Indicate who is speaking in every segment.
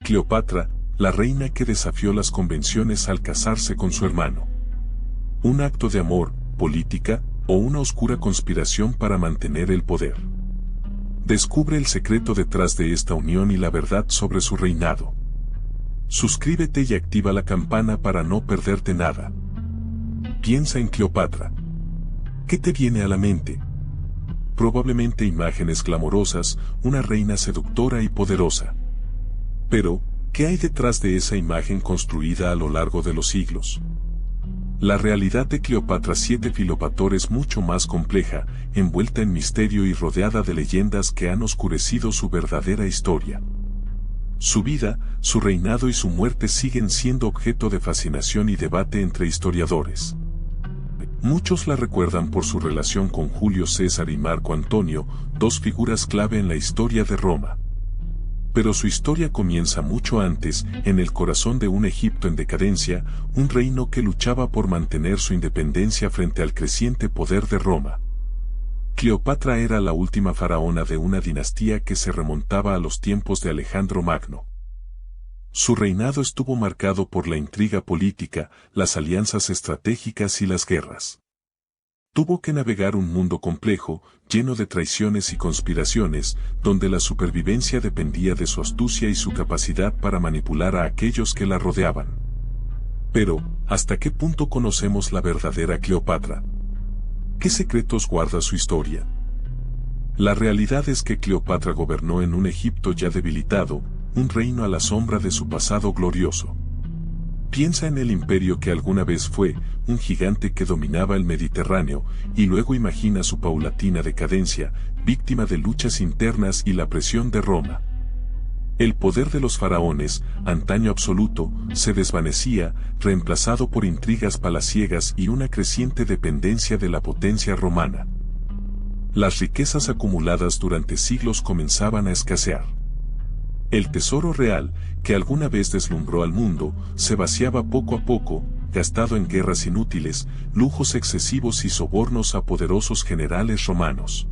Speaker 1: Cleopatra, la reina que desafió las convenciones al casarse con su hermano. ¿Un acto de amor, política, o una oscura conspiración para mantener el poder? Descubre el secreto detrás de esta unión y la verdad sobre su reinado. Suscríbete y activa la campana para no perderte nada. Piensa en Cleopatra. ¿Qué te viene a la mente? Probablemente imágenes glamorosas, una reina seductora y poderosa. Pero, ¿qué hay detrás de esa imagen construida a lo largo de los siglos? La realidad de Cleopatra VII Filopator es mucho más compleja, envuelta en misterio y rodeada de leyendas que han oscurecido su verdadera historia. Su vida, su reinado y su muerte siguen siendo objeto de fascinación y debate entre historiadores. Muchos la recuerdan por su relación con Julio César y Marco Antonio, dos figuras clave en la historia de Roma. Pero su historia comienza mucho antes, en el corazón de un Egipto en decadencia, un reino que luchaba por mantener su independencia frente al creciente poder de Roma. Cleopatra era la última faraona de una dinastía que se remontaba a los tiempos de Alejandro Magno. Su reinado estuvo marcado por la intriga política, las alianzas estratégicas y las guerras. Tuvo que navegar un mundo complejo, lleno de traiciones y conspiraciones, donde la supervivencia dependía de su astucia y su capacidad para manipular a aquellos que la rodeaban. Pero, ¿hasta qué punto conocemos la verdadera Cleopatra? ¿Qué secretos guarda su historia? La realidad es que Cleopatra gobernó en un Egipto ya debilitado, un reino a la sombra de su pasado glorioso. Piensa en el imperio que alguna vez fue, un gigante que dominaba el Mediterráneo, y luego imagina su paulatina decadencia, víctima de luchas internas y la presión de Roma. El poder de los faraones, antaño absoluto, se desvanecía, reemplazado por intrigas palaciegas y una creciente dependencia de la potencia romana. Las riquezas acumuladas durante siglos comenzaban a escasear. El tesoro real, que alguna vez deslumbró al mundo, se vaciaba poco a poco, gastado en guerras inútiles, lujos excesivos y sobornos a poderosos generales romanos.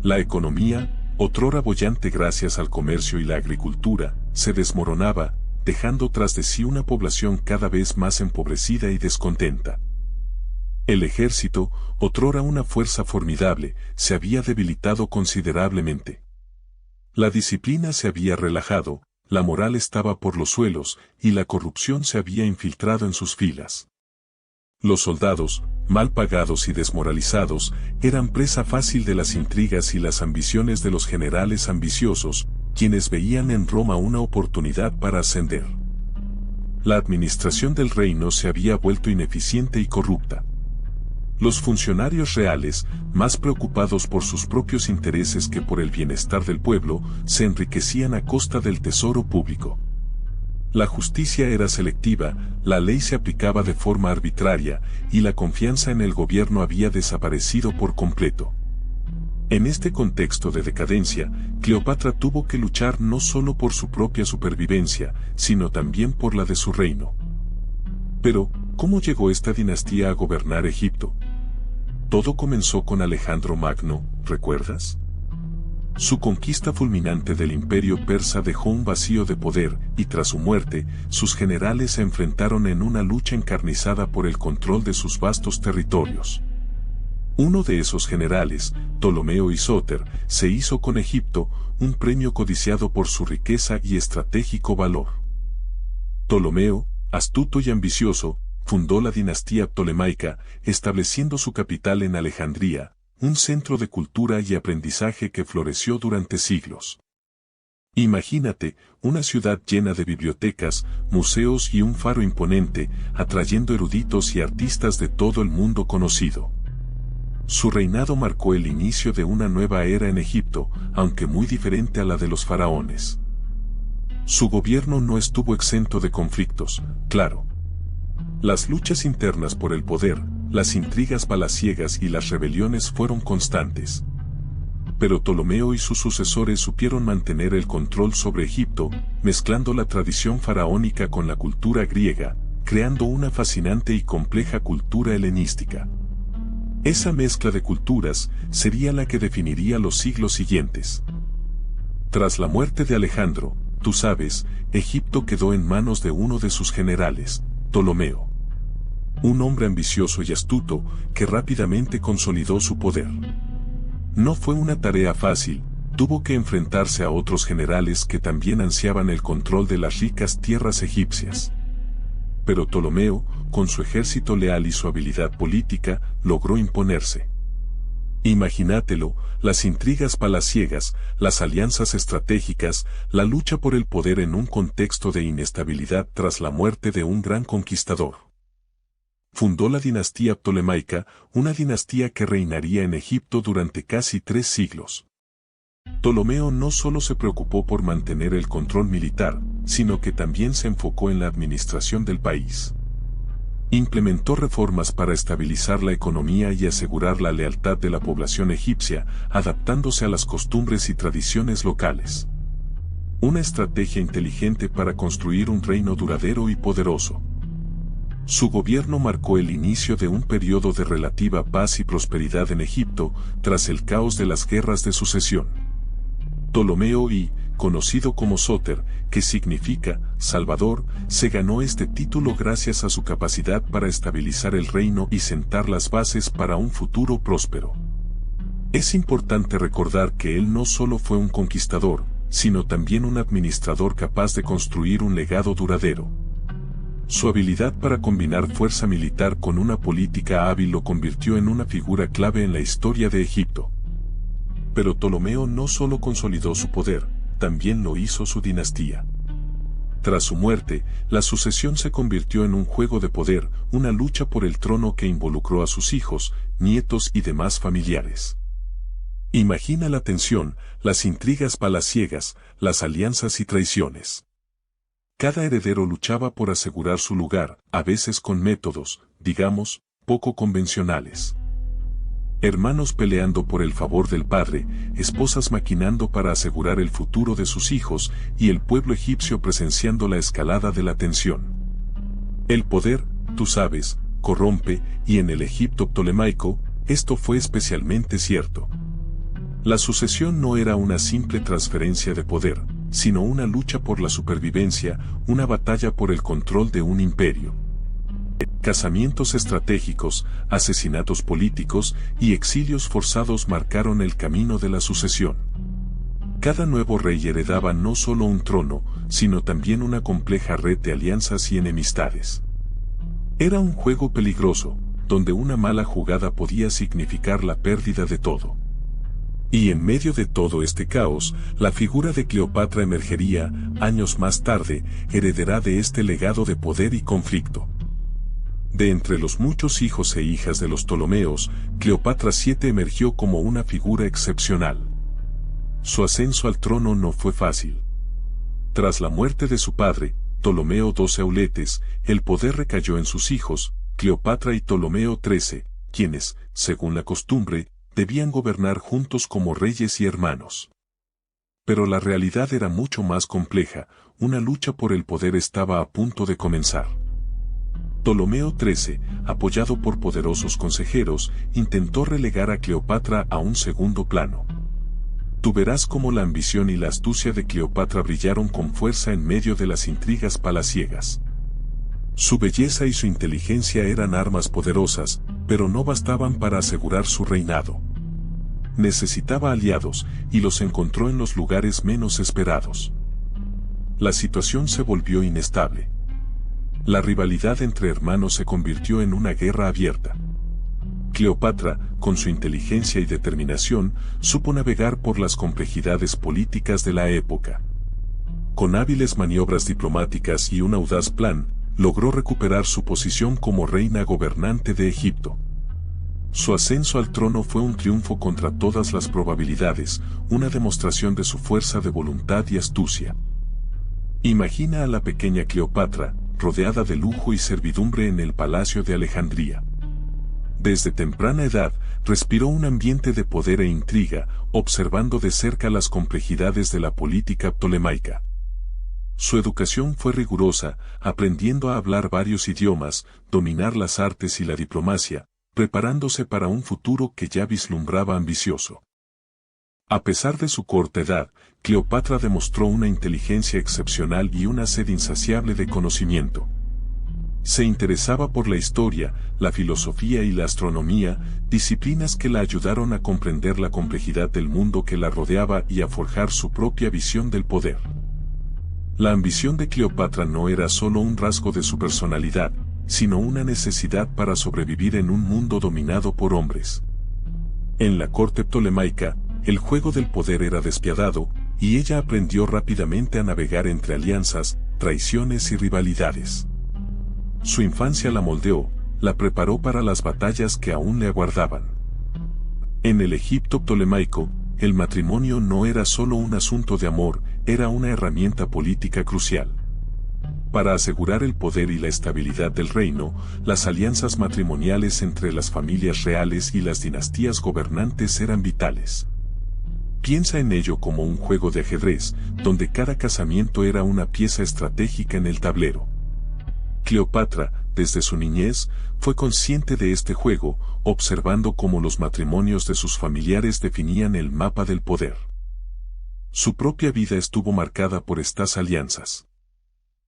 Speaker 1: La economía, otrora boyante gracias al comercio y la agricultura, se desmoronaba, dejando tras de sí una población cada vez más empobrecida y descontenta. El ejército, otrora una fuerza formidable, se había debilitado considerablemente. La disciplina se había relajado, la moral estaba por los suelos, y la corrupción se había infiltrado en sus filas. Los soldados, mal pagados y desmoralizados, eran presa fácil de las intrigas y las ambiciones de los generales ambiciosos, quienes veían en Roma una oportunidad para ascender. La administración del reino se había vuelto ineficiente y corrupta. Los funcionarios reales, más preocupados por sus propios intereses que por el bienestar del pueblo, se enriquecían a costa del tesoro público. La justicia era selectiva, la ley se aplicaba de forma arbitraria, y la confianza en el gobierno había desaparecido por completo. En este contexto de decadencia, Cleopatra tuvo que luchar no solo por su propia supervivencia, sino también por la de su reino. Pero, ¿cómo llegó esta dinastía a gobernar Egipto? Todo comenzó con Alejandro Magno, ¿recuerdas? Su conquista fulminante del imperio persa dejó un vacío de poder, y tras su muerte, sus generales se enfrentaron en una lucha encarnizada por el control de sus vastos territorios. Uno de esos generales, Ptolomeo Isóter, se hizo con Egipto, un premio codiciado por su riqueza y estratégico valor. Ptolomeo, astuto y ambicioso, fundó la dinastía ptolemaica, estableciendo su capital en Alejandría, un centro de cultura y aprendizaje que floreció durante siglos. Imagínate, una ciudad llena de bibliotecas, museos y un faro imponente, atrayendo eruditos y artistas de todo el mundo conocido. Su reinado marcó el inicio de una nueva era en Egipto, aunque muy diferente a la de los faraones. Su gobierno no estuvo exento de conflictos, claro. Las luchas internas por el poder, las intrigas palaciegas y las rebeliones fueron constantes. Pero Ptolomeo y sus sucesores supieron mantener el control sobre Egipto, mezclando la tradición faraónica con la cultura griega, creando una fascinante y compleja cultura helenística. Esa mezcla de culturas sería la que definiría los siglos siguientes. Tras la muerte de Alejandro, tú sabes, Egipto quedó en manos de uno de sus generales, Ptolomeo. Un hombre ambicioso y astuto que rápidamente consolidó su poder. No fue una tarea fácil, tuvo que enfrentarse a otros generales que también ansiaban el control de las ricas tierras egipcias. Pero Ptolomeo, con su ejército leal y su habilidad política, logró imponerse. Imagínatelo, las intrigas palaciegas, las alianzas estratégicas, la lucha por el poder en un contexto de inestabilidad tras la muerte de un gran conquistador. Fundó la dinastía ptolemaica, una dinastía que reinaría en Egipto durante casi 3 siglos. Ptolomeo no solo se preocupó por mantener el control militar, sino que también se enfocó en la administración del país. Implementó reformas para estabilizar la economía y asegurar la lealtad de la población egipcia, adaptándose a las costumbres y tradiciones locales. Una estrategia inteligente para construir un reino duradero y poderoso. Su gobierno marcó el inicio de un periodo de relativa paz y prosperidad en Egipto, tras el caos de las guerras de sucesión. Ptolomeo I, conocido como Sóter, que significa Salvador, se ganó este título gracias a su capacidad para estabilizar el reino y sentar las bases para un futuro próspero. Es importante recordar que él no solo fue un conquistador, sino también un administrador capaz de construir un legado duradero. Su habilidad para combinar fuerza militar con una política hábil lo convirtió en una figura clave en la historia de Egipto. Pero Ptolomeo no solo consolidó su poder, también lo hizo su dinastía. Tras su muerte, la sucesión se convirtió en un juego de poder, una lucha por el trono que involucró a sus hijos, nietos y demás familiares. Imagina la tensión, las intrigas palaciegas, las alianzas y traiciones. Cada heredero luchaba por asegurar su lugar, a veces con métodos, digamos, poco convencionales. Hermanos peleando por el favor del padre, esposas maquinando para asegurar el futuro de sus hijos y el pueblo egipcio presenciando la escalada de la tensión. El poder, tú sabes, corrompe, y en el Egipto ptolemaico, esto fue especialmente cierto. La sucesión no era una simple transferencia de poder, sino una lucha por la supervivencia, una batalla por el control de un imperio. Casamientos estratégicos, asesinatos políticos y exilios forzados marcaron el camino de la sucesión. Cada nuevo rey heredaba no solo un trono, sino también una compleja red de alianzas y enemistades. Era un juego peligroso, donde una mala jugada podía significar la pérdida de todo. Y en medio de todo este caos, la figura de Cleopatra emergería, años más tarde, heredera de este legado de poder y conflicto. De entre los muchos hijos e hijas de los Ptolomeos, Cleopatra VII emergió como una figura excepcional. Su ascenso al trono no fue fácil. Tras la muerte de su padre, Ptolomeo XII Auletes, el poder recayó en sus hijos, Cleopatra y Ptolomeo XIII, quienes, según la costumbre, debían gobernar juntos como reyes y hermanos. Pero la realidad era mucho más compleja, una lucha por el poder estaba a punto de comenzar. Ptolomeo XIII, apoyado por poderosos consejeros, intentó relegar a Cleopatra a un segundo plano. Tú verás cómo la ambición y la astucia de Cleopatra brillaron con fuerza en medio de las intrigas palaciegas. Su belleza y su inteligencia eran armas poderosas, pero no bastaban para asegurar su reinado. Necesitaba aliados, y los encontró en los lugares menos esperados. La situación se volvió inestable. La rivalidad entre hermanos se convirtió en una guerra abierta. Cleopatra, con su inteligencia y determinación, supo navegar por las complejidades políticas de la época. Con hábiles maniobras diplomáticas y un audaz plan, logró recuperar su posición como reina gobernante de Egipto. Su ascenso al trono fue un triunfo contra todas las probabilidades, una demostración de su fuerza de voluntad y astucia. Imagina a la pequeña Cleopatra, rodeada de lujo y servidumbre en el palacio de Alejandría. Desde temprana edad, respiró un ambiente de poder e intriga, observando de cerca las complejidades de la política ptolemaica. Su educación fue rigurosa, aprendiendo a hablar varios idiomas, dominar las artes y la diplomacia, preparándose para un futuro que ya vislumbraba ambicioso. A pesar de su corta edad, Cleopatra demostró una inteligencia excepcional y una sed insaciable de conocimiento. Se interesaba por la historia, la filosofía y la astronomía, disciplinas que la ayudaron a comprender la complejidad del mundo que la rodeaba y a forjar su propia visión del poder. La ambición de Cleopatra no era solo un rasgo de su personalidad, sino una necesidad para sobrevivir en un mundo dominado por hombres. En la corte ptolemaica, el juego del poder era despiadado, y ella aprendió rápidamente a navegar entre alianzas, traiciones y rivalidades. Su infancia la moldeó, la preparó para las batallas que aún le aguardaban. En el Egipto ptolemaico, el matrimonio no era solo un asunto de amor, era una herramienta política crucial. Para asegurar el poder y la estabilidad del reino, las alianzas matrimoniales entre las familias reales y las dinastías gobernantes eran vitales. Piensa en ello como un juego de ajedrez, donde cada casamiento era una pieza estratégica en el tablero. Cleopatra, desde su niñez, fue consciente de este juego, observando cómo los matrimonios de sus familiares definían el mapa del poder. Su propia vida estuvo marcada por estas alianzas.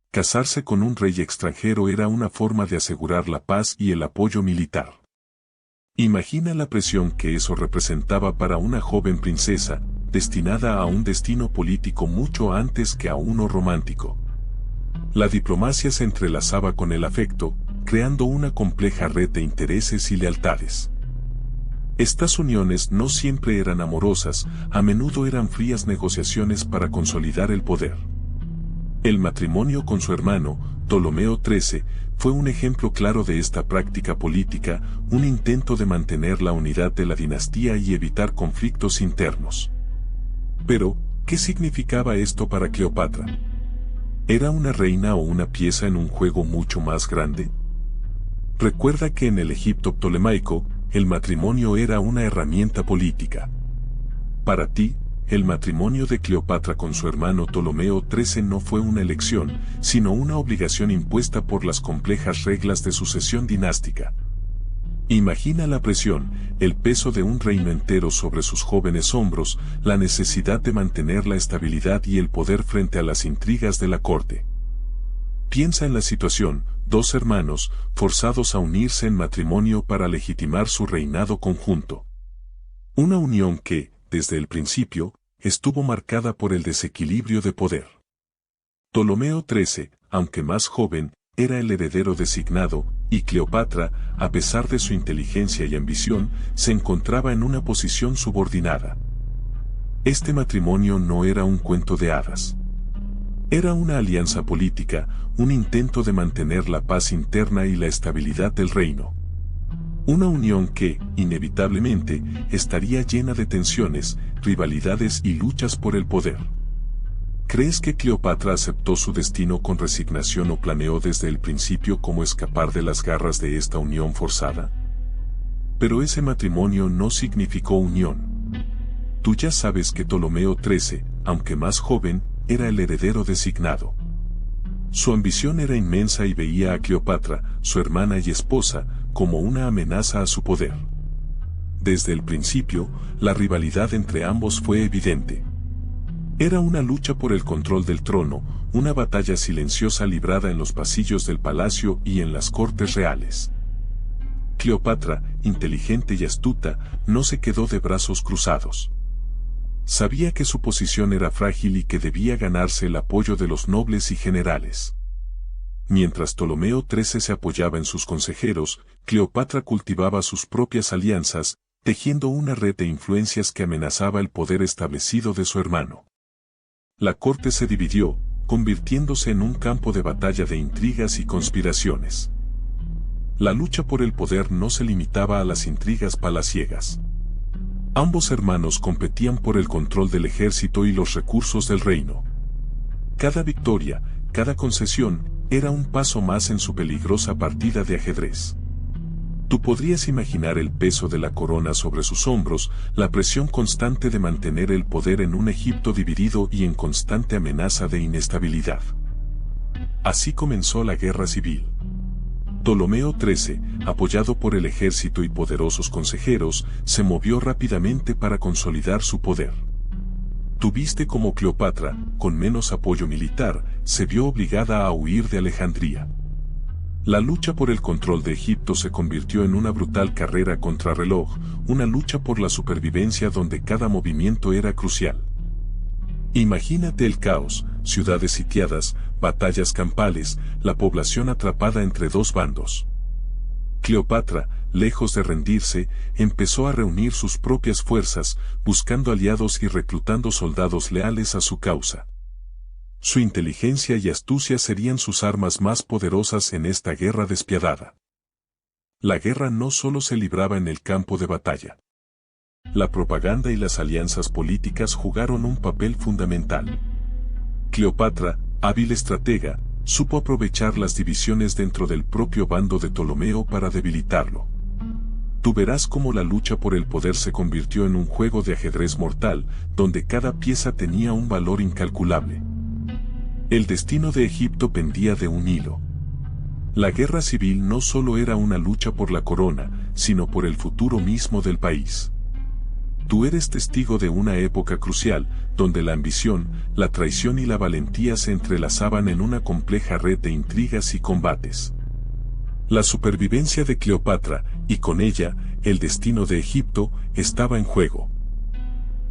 Speaker 1: Casarse con un rey extranjero era una forma de asegurar la paz y el apoyo militar. Imagina la presión que eso representaba para una joven princesa, destinada a un destino político mucho antes que a uno romántico. La diplomacia se entrelazaba con el afecto, creando una compleja red de intereses y lealtades. Estas uniones no siempre eran amorosas, a menudo eran frías negociaciones para consolidar el poder. El matrimonio con su hermano, Ptolomeo XIII, fue un ejemplo claro de esta práctica política, un intento de mantener la unidad de la dinastía y evitar conflictos internos. Pero, ¿qué significaba esto para Cleopatra? ¿Era una reina o una pieza en un juego mucho más grande? Recuerda que en el Egipto ptolemaico, el matrimonio era una herramienta política. Para ti, el matrimonio de Cleopatra con su hermano Ptolomeo XIII no fue una elección, sino una obligación impuesta por las complejas reglas de sucesión dinástica. Imagina la presión, el peso de un reino entero sobre sus jóvenes hombros, la necesidad de mantener la estabilidad y el poder frente a las intrigas de la corte. Piensa en la situación, dos hermanos, forzados a unirse en matrimonio para legitimar su reinado conjunto. Una unión que, desde el principio, estuvo marcada por el desequilibrio de poder. Ptolomeo XIII, aunque más joven, era el heredero designado, y Cleopatra, a pesar de su inteligencia y ambición, se encontraba en una posición subordinada. Este matrimonio no era un cuento de hadas. Era una alianza política, un intento de mantener la paz interna y la estabilidad del reino. Una unión que, inevitablemente, estaría llena de tensiones, rivalidades y luchas por el poder. ¿Crees que Cleopatra aceptó su destino con resignación o planeó desde el principio cómo escapar de las garras de esta unión forzada? Pero ese matrimonio no significó unión. Tú ya sabes que Ptolomeo XIII, aunque más joven, era el heredero designado. Su ambición era inmensa y veía a Cleopatra, su hermana y esposa, como una amenaza a su poder. Desde el principio, la rivalidad entre ambos fue evidente. Era una lucha por el control del trono, una batalla silenciosa librada en los pasillos del palacio y en las cortes reales. Cleopatra, inteligente y astuta, no se quedó de brazos cruzados. Sabía que su posición era frágil y que debía ganarse el apoyo de los nobles y generales. Mientras Ptolomeo XIII se apoyaba en sus consejeros, Cleopatra cultivaba sus propias alianzas, tejiendo una red de influencias que amenazaba el poder establecido de su hermano. La corte se dividió, convirtiéndose en un campo de batalla de intrigas y conspiraciones. La lucha por el poder no se limitaba a las intrigas palaciegas. Ambos hermanos competían por el control del ejército y los recursos del reino. Cada victoria, cada concesión, era un paso más en su peligrosa partida de ajedrez. Tú podrías imaginar el peso de la corona sobre sus hombros, la presión constante de mantener el poder en un Egipto dividido y en constante amenaza de inestabilidad. Así comenzó la guerra civil. Ptolomeo XIII, apoyado por el ejército y poderosos consejeros, se movió rápidamente para consolidar su poder. Tuviste como Cleopatra, con menos apoyo militar, se vio obligada a huir de Alejandría. La lucha por el control de Egipto se convirtió en una brutal carrera contrarreloj, una lucha por la supervivencia donde cada movimiento era crucial. Imagínate el caos, ciudades sitiadas, batallas campales, la población atrapada entre dos bandos. Cleopatra, lejos de rendirse, empezó a reunir sus propias fuerzas, buscando aliados y reclutando soldados leales a su causa. Su inteligencia y astucia serían sus armas más poderosas en esta guerra despiadada. La guerra no solo se libraba en el campo de batalla. La propaganda y las alianzas políticas jugaron un papel fundamental. Cleopatra, hábil estratega, supo aprovechar las divisiones dentro del propio bando de Ptolomeo para debilitarlo. Tú verás cómo la lucha por el poder se convirtió en un juego de ajedrez mortal, donde cada pieza tenía un valor incalculable. El destino de Egipto pendía de un hilo. La guerra civil no solo era una lucha por la corona, sino por el futuro mismo del país. Tú eres testigo de una época crucial, donde la ambición, la traición y la valentía se entrelazaban en una compleja red de intrigas y combates. La supervivencia de Cleopatra, y con ella, el destino de Egipto, estaba en juego.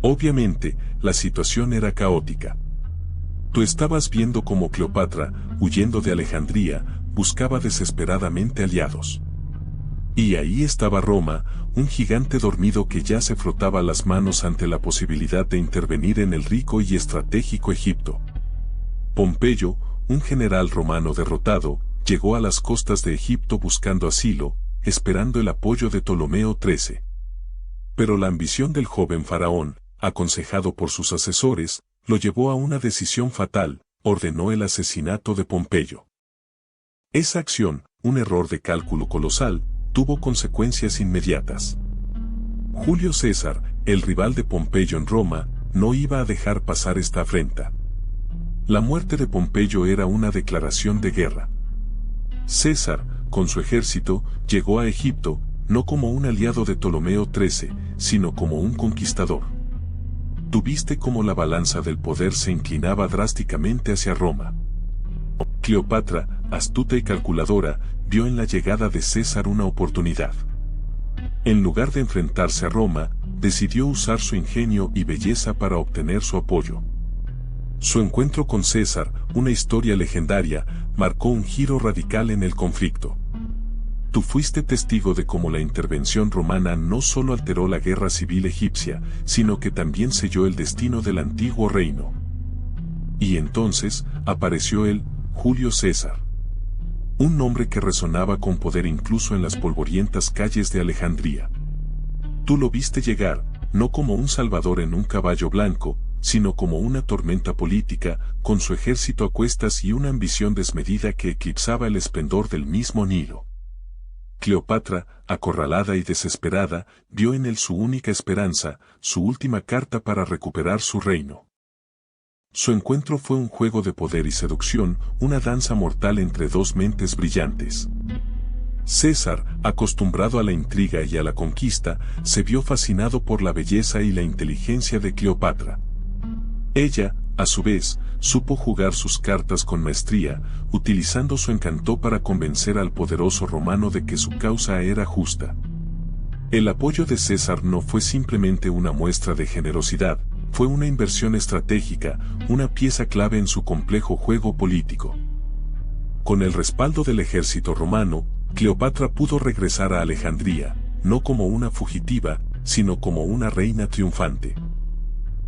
Speaker 1: Obviamente, la situación era caótica. Tú estabas viendo cómo Cleopatra, huyendo de Alejandría, buscaba desesperadamente aliados. Y ahí estaba Roma, un gigante dormido que ya se frotaba las manos ante la posibilidad de intervenir en el rico y estratégico Egipto. Pompeyo, un general romano derrotado, llegó a las costas de Egipto buscando asilo, esperando el apoyo de Ptolomeo XIII. Pero la ambición del joven faraón, aconsejado por sus asesores, lo llevó a una decisión fatal: ordenó el asesinato de Pompeyo. Esa acción, un error de cálculo colosal, tuvo consecuencias inmediatas. Julio César, el rival de Pompeyo en Roma, no iba a dejar pasar esta afrenta. La muerte de Pompeyo era una declaración de guerra. César, con su ejército, llegó a Egipto, no como un aliado de Ptolomeo XIII, sino como un conquistador. Tuviste cómo la balanza del poder se inclinaba drásticamente hacia Roma. Cleopatra, astuta y calculadora, vio en la llegada de César una oportunidad. En lugar de enfrentarse a Roma, decidió usar su ingenio y belleza para obtener su apoyo. Su encuentro con César, una historia legendaria, marcó un giro radical en el conflicto. Tú fuiste testigo de cómo la intervención romana no solo alteró la guerra civil egipcia, sino que también selló el destino del antiguo reino. Y entonces, apareció él, Julio César. Un nombre que resonaba con poder incluso en las polvorientas calles de Alejandría. Tú lo viste llegar, no como un salvador en un caballo blanco, sino como una tormenta política, con su ejército a cuestas y una ambición desmedida que eclipsaba el esplendor del mismo Nilo. Cleopatra, acorralada y desesperada, vio en él su única esperanza, su última carta para recuperar su reino. Su encuentro fue un juego de poder y seducción, una danza mortal entre dos mentes brillantes. César, acostumbrado a la intriga y a la conquista, se vio fascinado por la belleza y la inteligencia de Cleopatra. Ella, a su vez, supo jugar sus cartas con maestría, utilizando su encanto para convencer al poderoso romano de que su causa era justa. El apoyo de César no fue simplemente una muestra de generosidad, fue una inversión estratégica, una pieza clave en su complejo juego político. Con el respaldo del ejército romano, Cleopatra pudo regresar a Alejandría, no como una fugitiva, sino como una reina triunfante.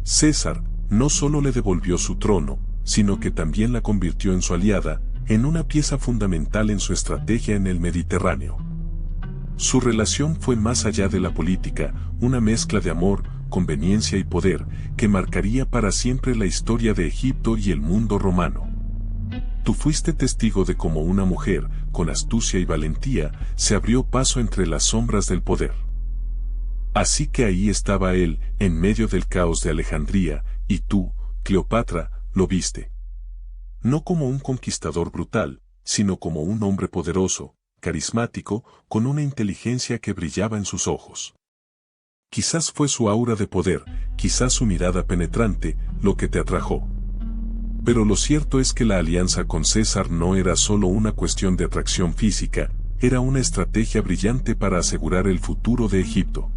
Speaker 1: César no solo le devolvió su trono, sino que también la convirtió en su aliada, en una pieza fundamental en su estrategia en el Mediterráneo. Su relación fue más allá de la política, una mezcla de amor, conveniencia y poder, que marcaría para siempre la historia de Egipto y el mundo romano. Tú fuiste testigo de cómo una mujer, con astucia y valentía, se abrió paso entre las sombras del poder. Así que ahí estaba él, en medio del caos de Alejandría, y tú, Cleopatra, lo viste. No como un conquistador brutal, sino como un hombre poderoso, carismático, con una inteligencia que brillaba en sus ojos. Quizás fue su aura de poder, quizás su mirada penetrante, lo que te atrajo. Pero lo cierto es que la alianza con César no era solo una cuestión de atracción física, era una estrategia brillante para asegurar el futuro de Egipto.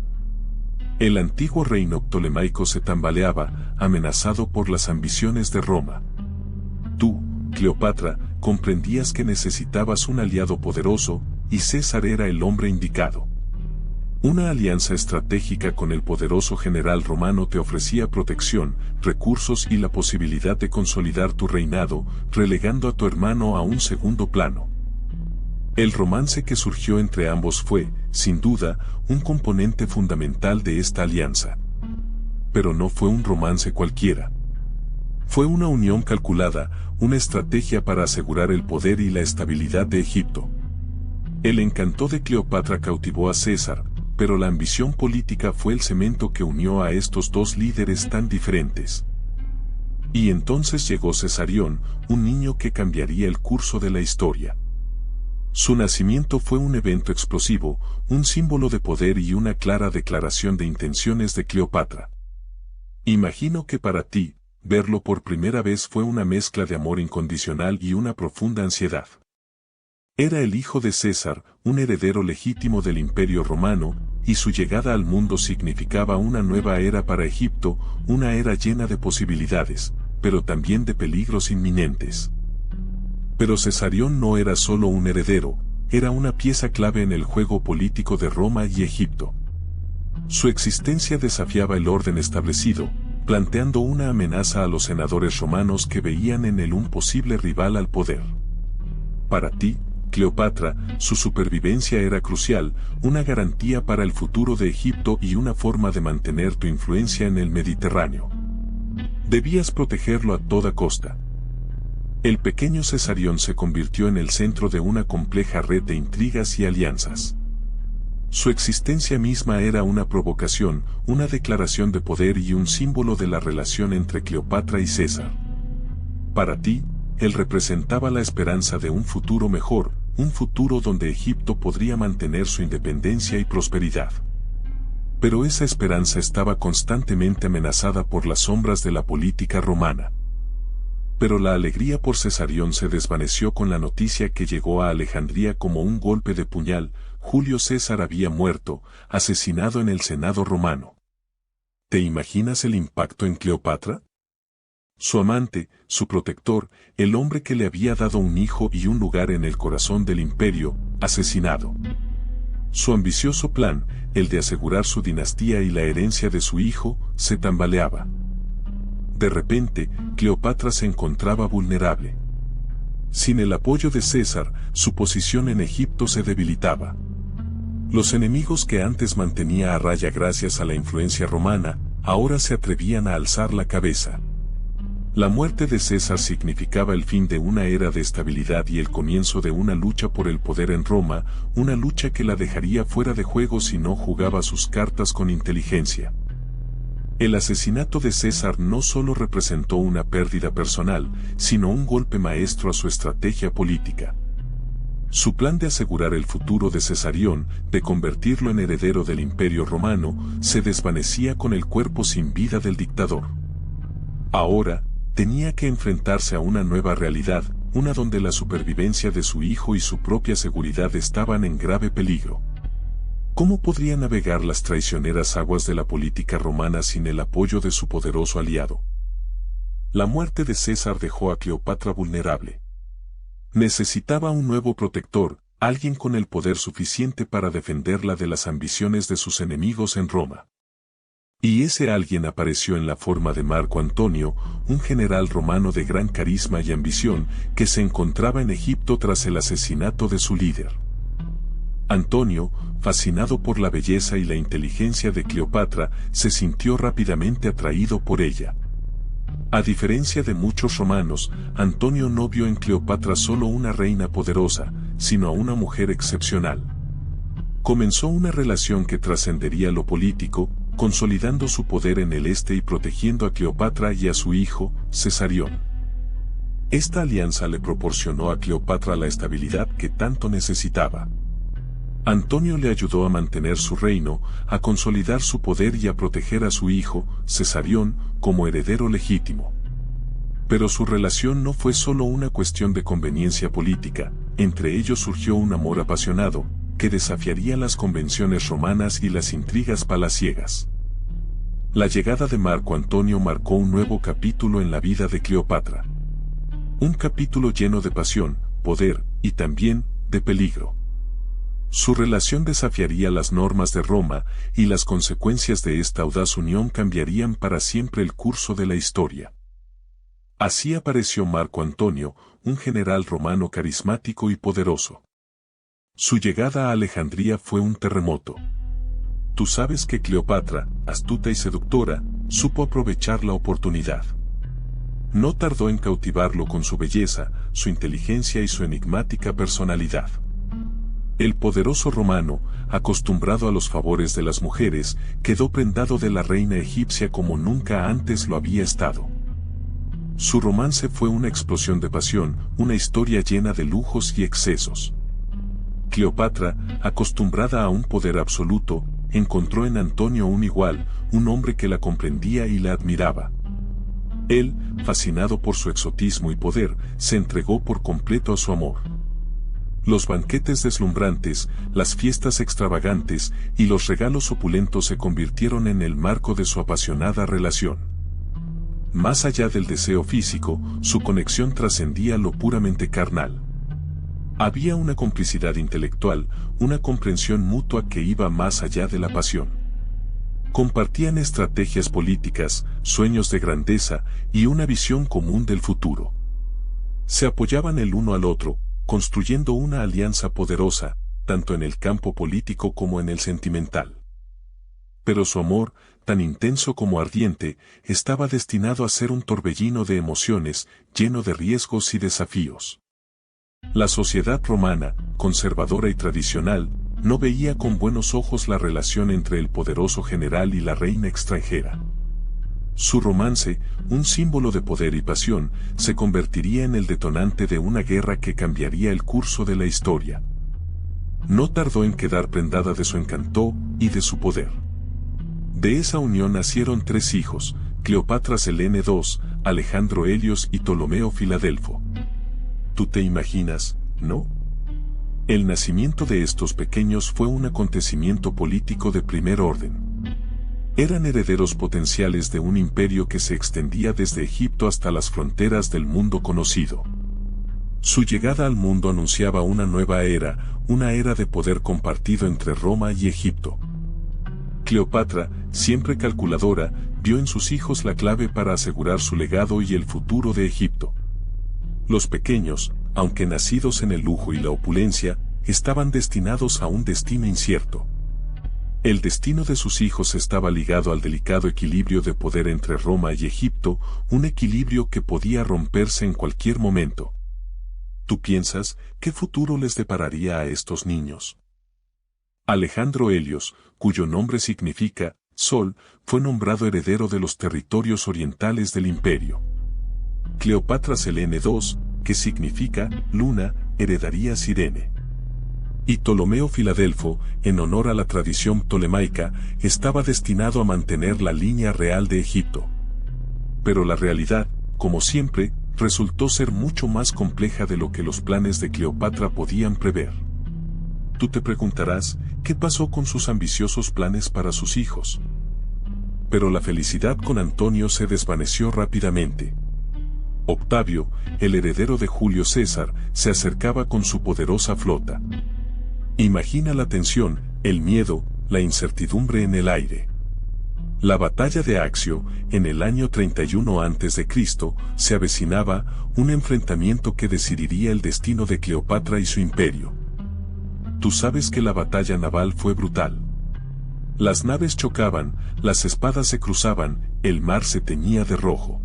Speaker 1: El antiguo reino ptolemaico se tambaleaba, amenazado por las ambiciones de Roma. Tú, Cleopatra, comprendías que necesitabas un aliado poderoso, y César era el hombre indicado. Una alianza estratégica con el poderoso general romano te ofrecía protección, recursos y la posibilidad de consolidar tu reinado, relegando a tu hermano a un segundo plano. El romance que surgió entre ambos fue, sin duda, un componente fundamental de esta alianza. Pero no fue un romance cualquiera. Fue una unión calculada, una estrategia para asegurar el poder y la estabilidad de Egipto. El encanto de Cleopatra cautivó a César, pero la ambición política fue el cemento que unió a estos dos líderes tan diferentes. Y entonces llegó Cesarión, un niño que cambiaría el curso de la historia. Su nacimiento fue un evento explosivo, un símbolo de poder y una clara declaración de intenciones de Cleopatra. Imagino que para ti, verlo por primera vez fue una mezcla de amor incondicional y una profunda ansiedad. Era el hijo de César, un heredero legítimo del Imperio Romano, y su llegada al mundo significaba una nueva era para Egipto, una era llena de posibilidades, pero también de peligros inminentes. Pero Cesarión no era solo un heredero, era una pieza clave en el juego político de Roma y Egipto. Su existencia desafiaba el orden establecido, planteando una amenaza a los senadores romanos que veían en él un posible rival al poder. Para ti, Cleopatra, su supervivencia era crucial, una garantía para el futuro de Egipto y una forma de mantener tu influencia en el Mediterráneo. Debías protegerlo a toda costa. El pequeño Cesarión se convirtió en el centro de una compleja red de intrigas y alianzas. Su existencia misma era una provocación, una declaración de poder y un símbolo de la relación entre Cleopatra y César. Para ti, él representaba la esperanza de un futuro mejor, un futuro donde Egipto podría mantener su independencia y prosperidad. Pero esa esperanza estaba constantemente amenazada por las sombras de la política romana. Pero la alegría por Cesarión se desvaneció con la noticia que llegó a Alejandría como un golpe de puñal: Julio César había muerto, asesinado en el Senado romano. ¿Te imaginas el impacto en Cleopatra? Su amante, su protector, el hombre que le había dado un hijo y un lugar en el corazón del imperio, asesinado. Su ambicioso plan, el de asegurar su dinastía y la herencia de su hijo, se tambaleaba. De repente, Cleopatra se encontraba vulnerable. Sin el apoyo de César, su posición en Egipto se debilitaba. Los enemigos que antes mantenía a raya gracias a la influencia romana, ahora se atrevían a alzar la cabeza. La muerte de César significaba el fin de una era de estabilidad y el comienzo de una lucha por el poder en Roma, una lucha que la dejaría fuera de juego si no jugaba sus cartas con inteligencia. El asesinato de César no solo representó una pérdida personal, sino un golpe maestro a su estrategia política. Su plan de asegurar el futuro de Cesarión, de convertirlo en heredero del Imperio Romano, se desvanecía con el cuerpo sin vida del dictador. Ahora, tenía que enfrentarse a una nueva realidad, una donde la supervivencia de su hijo y su propia seguridad estaban en grave peligro. ¿Cómo podría navegar las traicioneras aguas de la política romana sin el apoyo de su poderoso aliado? La muerte de César dejó a Cleopatra vulnerable. Necesitaba un nuevo protector, alguien con el poder suficiente para defenderla de las ambiciones de sus enemigos en Roma. Y ese alguien apareció en la forma de Marco Antonio, un general romano de gran carisma y ambición, que se encontraba en Egipto tras el asesinato de su líder. Antonio, fascinado por la belleza y la inteligencia de Cleopatra, se sintió rápidamente atraído por ella. A diferencia de muchos romanos, Antonio no vio en Cleopatra solo una reina poderosa, sino a una mujer excepcional. Comenzó una relación que trascendería lo político, consolidando su poder en el este y protegiendo a Cleopatra y a su hijo, Cesarión. Esta alianza le proporcionó a Cleopatra la estabilidad que tanto necesitaba. Antonio le ayudó a mantener su reino, a consolidar su poder y a proteger a su hijo, Cesarión, como heredero legítimo. Pero su relación no fue solo una cuestión de conveniencia política, entre ellos surgió un amor apasionado, que desafiaría las convenciones romanas y las intrigas palaciegas. La llegada de Marco Antonio marcó un nuevo capítulo en la vida de Cleopatra. Un capítulo lleno de pasión, poder, y también, de peligro. Su relación desafiaría las normas de Roma, y las consecuencias de esta audaz unión cambiarían para siempre el curso de la historia. Así apareció Marco Antonio, un general romano carismático y poderoso. Su llegada a Alejandría fue un terremoto. Tú sabes que Cleopatra, astuta y seductora, supo aprovechar la oportunidad. No tardó en cautivarlo con su belleza, su inteligencia y su enigmática personalidad. El poderoso romano, acostumbrado a los favores de las mujeres, quedó prendado de la reina egipcia como nunca antes lo había estado. Su romance fue una explosión de pasión, una historia llena de lujos y excesos. Cleopatra, acostumbrada a un poder absoluto, encontró en Antonio un igual, un hombre que la comprendía y la admiraba. Él, fascinado por su exotismo y poder, se entregó por completo a su amor. Los banquetes deslumbrantes, las fiestas extravagantes y los regalos opulentos se convirtieron en el marco de su apasionada relación. Más allá del deseo físico, su conexión trascendía lo puramente carnal. Había una complicidad intelectual, una comprensión mutua que iba más allá de la pasión. Compartían estrategias políticas, sueños de grandeza y una visión común del futuro. Se apoyaban el uno al otro, construyendo una alianza poderosa, tanto en el campo político como en el sentimental. Pero su amor, tan intenso como ardiente, estaba destinado a ser un torbellino de emociones, lleno de riesgos y desafíos. La sociedad romana, conservadora y tradicional, no veía con buenos ojos la relación entre el poderoso general y la reina extranjera. Su romance, un símbolo de poder y pasión, se convertiría en el detonante de una guerra que cambiaría el curso de la historia. No tardó en quedar prendada de su encanto y de su poder. De esa unión nacieron 3 hijos, Cleopatra Selene II, Alejandro Helios y Ptolomeo Filadelfo. ¿Tú te imaginas, no? El nacimiento de estos pequeños fue un acontecimiento político de primer orden. Eran herederos potenciales de un imperio que se extendía desde Egipto hasta las fronteras del mundo conocido. Su llegada al mundo anunciaba una nueva era, una era de poder compartido entre Roma y Egipto. Cleopatra, siempre calculadora, vio en sus hijos la clave para asegurar su legado y el futuro de Egipto. Los pequeños, aunque nacidos en el lujo y la opulencia, estaban destinados a un destino incierto. El destino de sus hijos estaba ligado al delicado equilibrio de poder entre Roma y Egipto, un equilibrio que podía romperse en cualquier momento. ¿Tú piensas qué futuro les depararía a estos niños? Alejandro Helios, cuyo nombre significa Sol, fue nombrado heredero de los territorios orientales del imperio. Cleopatra Selene II, que significa Luna, heredaría Cirene. Y Ptolomeo Filadelfo, en honor a la tradición ptolemaica, estaba destinado a mantener la línea real de Egipto. Pero la realidad, como siempre, resultó ser mucho más compleja de lo que los planes de Cleopatra podían prever. Tú te preguntarás, ¿qué pasó con sus ambiciosos planes para sus hijos? Pero la felicidad con Antonio se desvaneció rápidamente. Octavio, el heredero de Julio César, se acercaba con su poderosa flota. Imagina la tensión, el miedo, la incertidumbre en el aire. La batalla de Accio, en el año 31 a.C., se avecinaba, un enfrentamiento que decidiría el destino de Cleopatra y su imperio. Tú sabes que la batalla naval fue brutal. Las naves chocaban, las espadas se cruzaban, el mar se teñía de rojo.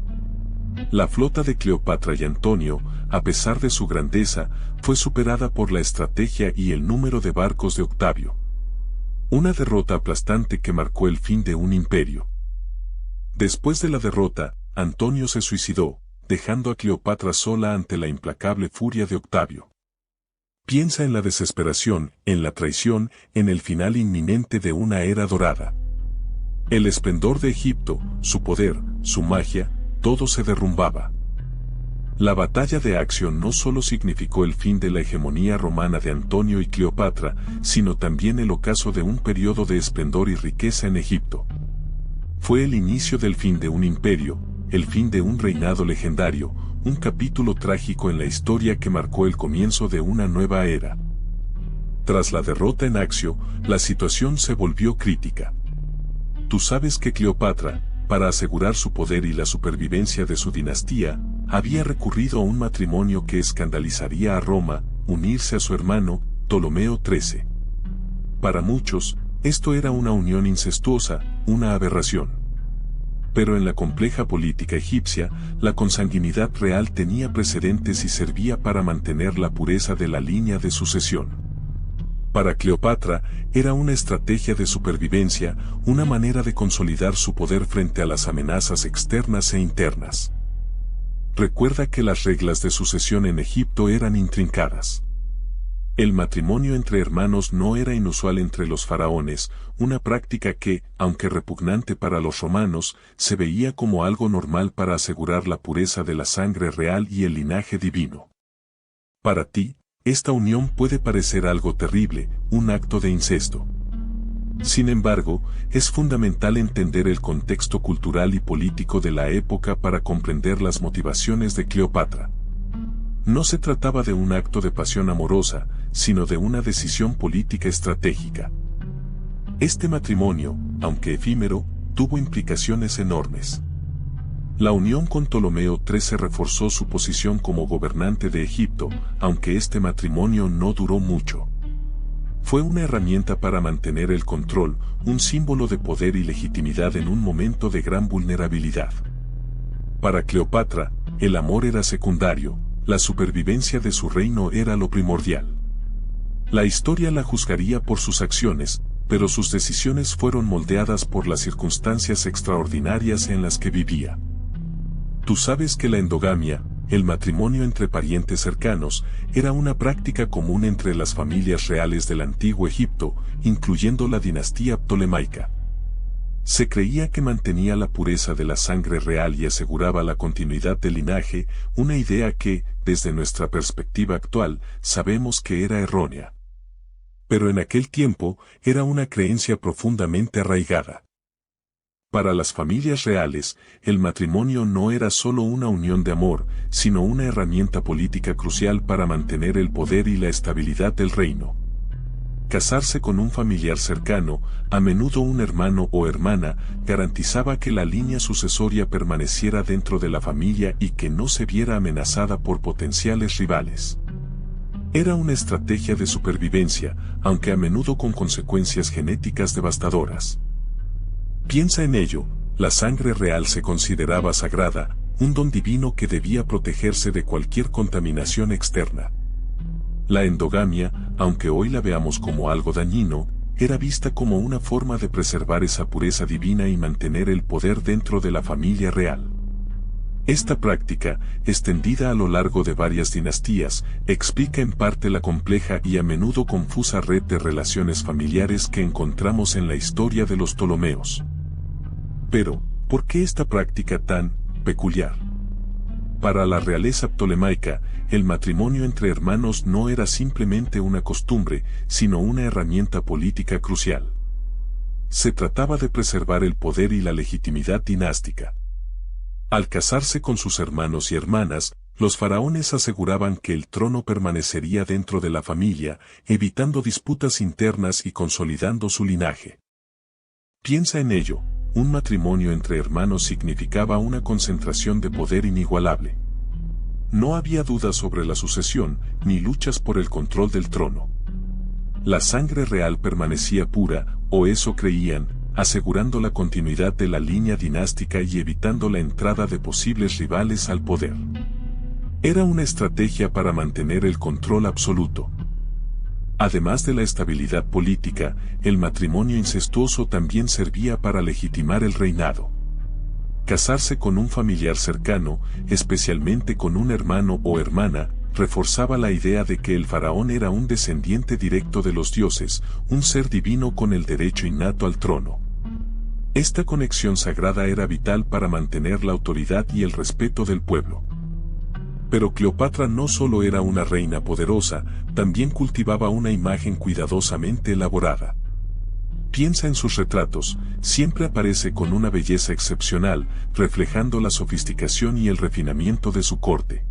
Speaker 1: La flota de Cleopatra y Antonio, a pesar de su grandeza, fue superada por la estrategia y el número de barcos de Octavio. Una derrota aplastante que marcó el fin de un imperio. Después de la derrota, Antonio se suicidó, dejando a Cleopatra sola ante la implacable furia de Octavio. Piensa en la desesperación, en la traición, en el final inminente de una era dorada. El esplendor de Egipto, su poder, su magia, todo se derrumbaba. La batalla de Accio no solo significó el fin de la hegemonía romana de Antonio y Cleopatra, sino también el ocaso de un periodo de esplendor y riqueza en Egipto. Fue el inicio del fin de un imperio, el fin de un reinado legendario, un capítulo trágico en la historia que marcó el comienzo de una nueva era. Tras la derrota en Accio, la situación se volvió crítica. Tú sabes que Cleopatra, para asegurar su poder y la supervivencia de su dinastía, había recurrido a un matrimonio que escandalizaría a Roma, unirse a su hermano, Ptolomeo XIII. Para muchos, esto era una unión incestuosa, una aberración. Pero en la compleja política egipcia, la consanguinidad real tenía precedentes y servía para mantener la pureza de la línea de sucesión. Para Cleopatra, era una estrategia de supervivencia, una manera de consolidar su poder frente a las amenazas externas e internas. Recuerda que las reglas de sucesión en Egipto eran intrincadas. El matrimonio entre hermanos no era inusual entre los faraones, una práctica que, aunque repugnante para los romanos, se veía como algo normal para asegurar la pureza de la sangre real y el linaje divino. Para ti, esta unión puede parecer algo terrible, un acto de incesto. Sin embargo, es fundamental entender el contexto cultural y político de la época para comprender las motivaciones de Cleopatra. No se trataba de un acto de pasión amorosa, sino de una decisión política estratégica. Este matrimonio, aunque efímero, tuvo implicaciones enormes. La unión con Ptolomeo XIII reforzó su posición como gobernante de Egipto, aunque este matrimonio no duró mucho. Fue una herramienta para mantener el control, un símbolo de poder y legitimidad en un momento de gran vulnerabilidad. Para Cleopatra, el amor era secundario, la supervivencia de su reino era lo primordial. La historia la juzgaría por sus acciones, pero sus decisiones fueron moldeadas por las circunstancias extraordinarias en las que vivía. Tú sabes que la endogamia, el matrimonio entre parientes cercanos, era una práctica común entre las familias reales del antiguo Egipto, incluyendo la dinastía ptolemaica. Se creía que mantenía la pureza de la sangre real y aseguraba la continuidad del linaje, una idea que, desde nuestra perspectiva actual, sabemos que era errónea. Pero en aquel tiempo, era una creencia profundamente arraigada. Para las familias reales, el matrimonio no era solo una unión de amor, sino una herramienta política crucial para mantener el poder y la estabilidad del reino. Casarse con un familiar cercano, a menudo un hermano o hermana, garantizaba que la línea sucesoria permaneciera dentro de la familia y que no se viera amenazada por potenciales rivales. Era una estrategia de supervivencia, aunque a menudo con consecuencias genéticas devastadoras. Piensa en ello, la sangre real se consideraba sagrada, un don divino que debía protegerse de cualquier contaminación externa. La endogamia, aunque hoy la veamos como algo dañino, era vista como una forma de preservar esa pureza divina y mantener el poder dentro de la familia real. Esta práctica, extendida a lo largo de varias dinastías, explica en parte la compleja y a menudo confusa red de relaciones familiares que encontramos en la historia de los Ptolomeos. Pero, ¿por qué esta práctica tan peculiar? Para la realeza ptolemaica, el matrimonio entre hermanos no era simplemente una costumbre, sino una herramienta política crucial. Se trataba de preservar el poder y la legitimidad dinástica. Al casarse con sus hermanos y hermanas, los faraones aseguraban que el trono permanecería dentro de la familia, evitando disputas internas y consolidando su linaje. Piensa en ello. Un matrimonio entre hermanos significaba una concentración de poder inigualable. No había dudas sobre la sucesión, ni luchas por el control del trono. La sangre real permanecía pura, o eso creían, asegurando la continuidad de la línea dinástica y evitando la entrada de posibles rivales al poder. Era una estrategia para mantener el control absoluto. Además de la estabilidad política, el matrimonio incestuoso también servía para legitimar el reinado. Casarse con un familiar cercano, especialmente con un hermano o hermana, reforzaba la idea de que el faraón era un descendiente directo de los dioses, un ser divino con el derecho innato al trono. Esta conexión sagrada era vital para mantener la autoridad y el respeto del pueblo. Pero Cleopatra no solo era una reina poderosa, también cultivaba una imagen cuidadosamente elaborada. Piensa en sus retratos, siempre aparece con una belleza excepcional, reflejando la sofisticación y el refinamiento de su corte.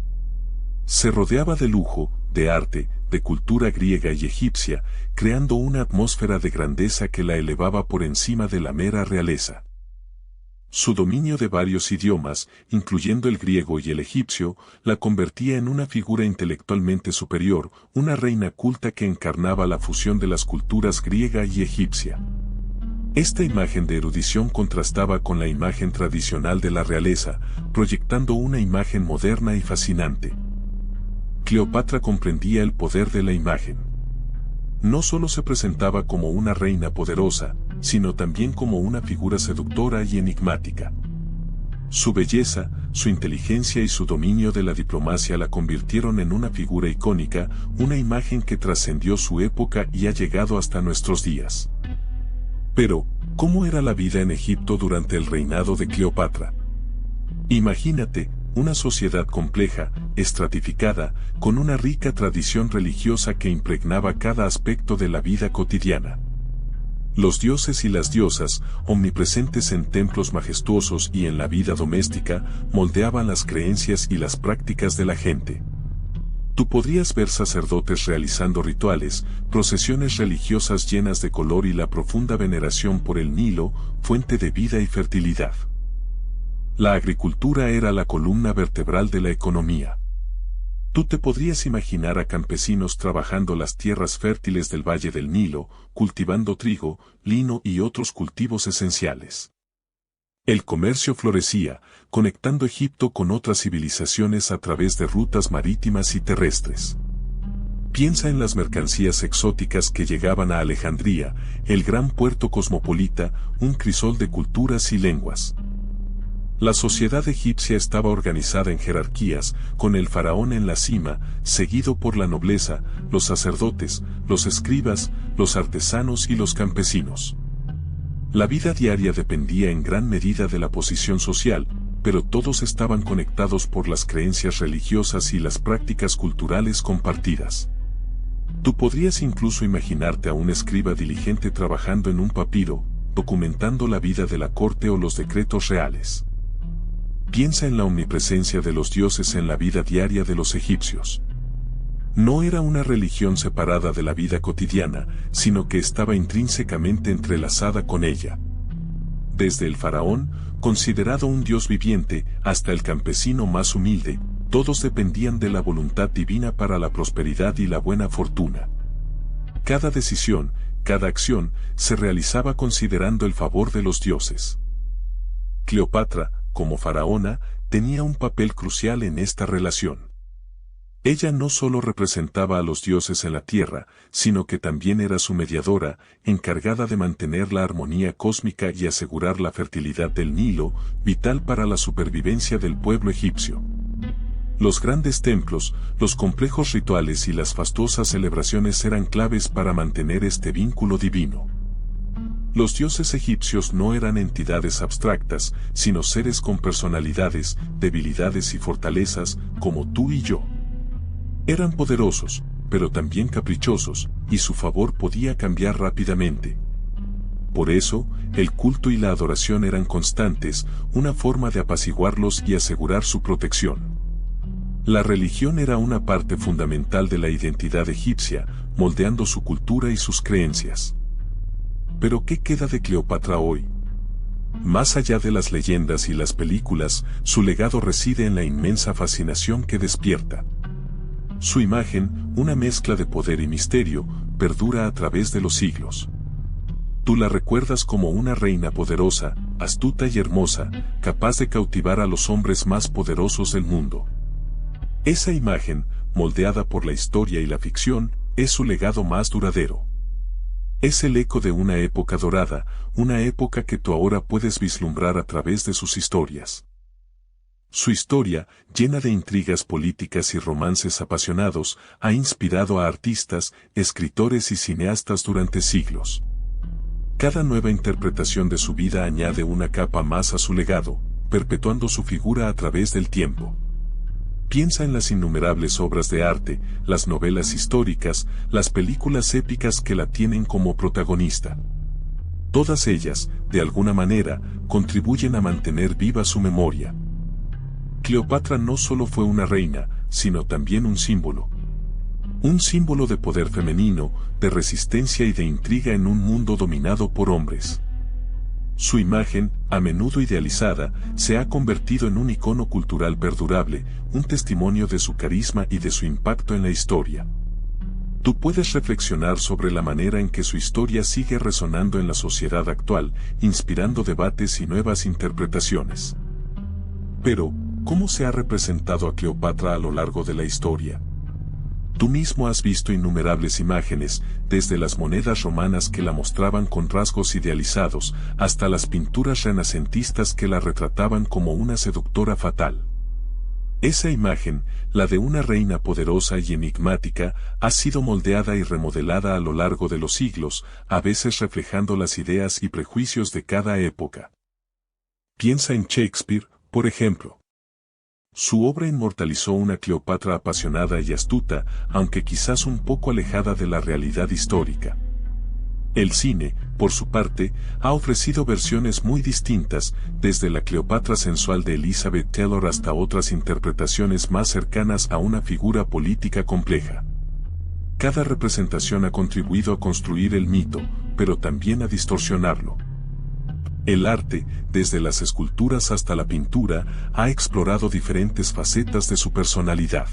Speaker 1: Se rodeaba de lujo, de arte, de cultura griega y egipcia, creando una atmósfera de grandeza que la elevaba por encima de la mera realeza. Su dominio de varios idiomas, incluyendo el griego y el egipcio, la convertía en una figura intelectualmente superior, una reina culta que encarnaba la fusión de las culturas griega y egipcia. Esta imagen de erudición contrastaba con la imagen tradicional de la realeza, proyectando una imagen moderna y fascinante. Cleopatra comprendía el poder de la imagen. No solo se presentaba como una reina poderosa, sino también como una figura seductora y enigmática. Su belleza, su inteligencia y su dominio de la diplomacia la convirtieron en una figura icónica, una imagen que trascendió su época y ha llegado hasta nuestros días. Pero, ¿cómo era la vida en Egipto durante el reinado de Cleopatra? Imagínate, una sociedad compleja, estratificada, con una rica tradición religiosa que impregnaba cada aspecto de la vida cotidiana. Los dioses y las diosas, omnipresentes en templos majestuosos y en la vida doméstica, moldeaban las creencias y las prácticas de la gente. Tú podrías ver sacerdotes realizando rituales, procesiones religiosas llenas de color y la profunda veneración por el Nilo, fuente de vida y fertilidad. La agricultura era la columna vertebral de la economía. Tú te podrías imaginar a campesinos trabajando las tierras fértiles del valle del Nilo, cultivando trigo, lino y otros cultivos esenciales. El comercio florecía, conectando Egipto con otras civilizaciones a través de rutas marítimas y terrestres. Piensa en las mercancías exóticas que llegaban a Alejandría, el gran puerto cosmopolita, un crisol de culturas y lenguas. La sociedad egipcia estaba organizada en jerarquías, con el faraón en la cima, seguido por la nobleza, los sacerdotes, los escribas, los artesanos y los campesinos. La vida diaria dependía en gran medida de la posición social, pero todos estaban conectados por las creencias religiosas y las prácticas culturales compartidas. Tú podrías incluso imaginarte a un escriba diligente trabajando en un papiro, documentando la vida de la corte o los decretos reales. Piensa en la omnipresencia de los dioses en la vida diaria de los egipcios. No era una religión separada de la vida cotidiana, sino que estaba intrínsecamente entrelazada con ella. Desde el faraón, considerado un dios viviente, hasta el campesino más humilde, todos dependían de la voluntad divina para la prosperidad y la buena fortuna. Cada decisión, cada acción, se realizaba considerando el favor de los dioses. Cleopatra, como faraona, tenía un papel crucial en esta relación. Ella no solo representaba a los dioses en la tierra, sino que también era su mediadora, encargada de mantener la armonía cósmica y asegurar la fertilidad del Nilo, vital para la supervivencia del pueblo egipcio. Los grandes templos, los complejos rituales y las fastuosas celebraciones eran claves para mantener este vínculo divino. Los dioses egipcios no eran entidades abstractas, sino seres con personalidades, debilidades y fortalezas, como tú y yo. Eran poderosos, pero también caprichosos, y su favor podía cambiar rápidamente. Por eso, el culto y la adoración eran constantes, una forma de apaciguarlos y asegurar su protección. La religión era una parte fundamental de la identidad egipcia, moldeando su cultura y sus creencias. Pero ¿qué queda de Cleopatra hoy? Más allá de las leyendas y las películas, su legado reside en la inmensa fascinación que despierta. Su imagen, una mezcla de poder y misterio, perdura a través de los siglos. Tú la recuerdas como una reina poderosa, astuta y hermosa, capaz de cautivar a los hombres más poderosos del mundo. Esa imagen, moldeada por la historia y la ficción, es su legado más duradero. Es el eco de una época dorada, una época que tú ahora puedes vislumbrar a través de sus historias. Su historia, llena de intrigas políticas y romances apasionados, ha inspirado a artistas, escritores y cineastas durante siglos. Cada nueva interpretación de su vida añade una capa más a su legado, perpetuando su figura a través del tiempo. Piensa en las innumerables obras de arte, las novelas históricas, las películas épicas que la tienen como protagonista. Todas ellas, de alguna manera, contribuyen a mantener viva su memoria. Cleopatra no solo fue una reina, sino también un símbolo. Un símbolo de poder femenino, de resistencia y de intriga en un mundo dominado por hombres. Su imagen, a menudo idealizada, se ha convertido en un icono cultural perdurable, un testimonio de su carisma y de su impacto en la historia. Tú puedes reflexionar sobre la manera en que su historia sigue resonando en la sociedad actual, inspirando debates y nuevas interpretaciones. Pero, ¿cómo se ha representado a Cleopatra a lo largo de la historia? Tú mismo has visto innumerables imágenes, desde las monedas romanas que la mostraban con rasgos idealizados, hasta las pinturas renacentistas que la retrataban como una seductora fatal. Esa imagen, la de una reina poderosa y enigmática, ha sido moldeada y remodelada a lo largo de los siglos, a veces reflejando las ideas y prejuicios de cada época. Piensa en Shakespeare, por ejemplo. Su obra inmortalizó una Cleopatra apasionada y astuta, aunque quizás un poco alejada de la realidad histórica. El cine, por su parte, ha ofrecido versiones muy distintas, desde la Cleopatra sensual de Elizabeth Taylor hasta otras interpretaciones más cercanas a una figura política compleja. Cada representación ha contribuido a construir el mito, pero también a distorsionarlo. El arte, desde las esculturas hasta la pintura, ha explorado diferentes facetas de su personalidad.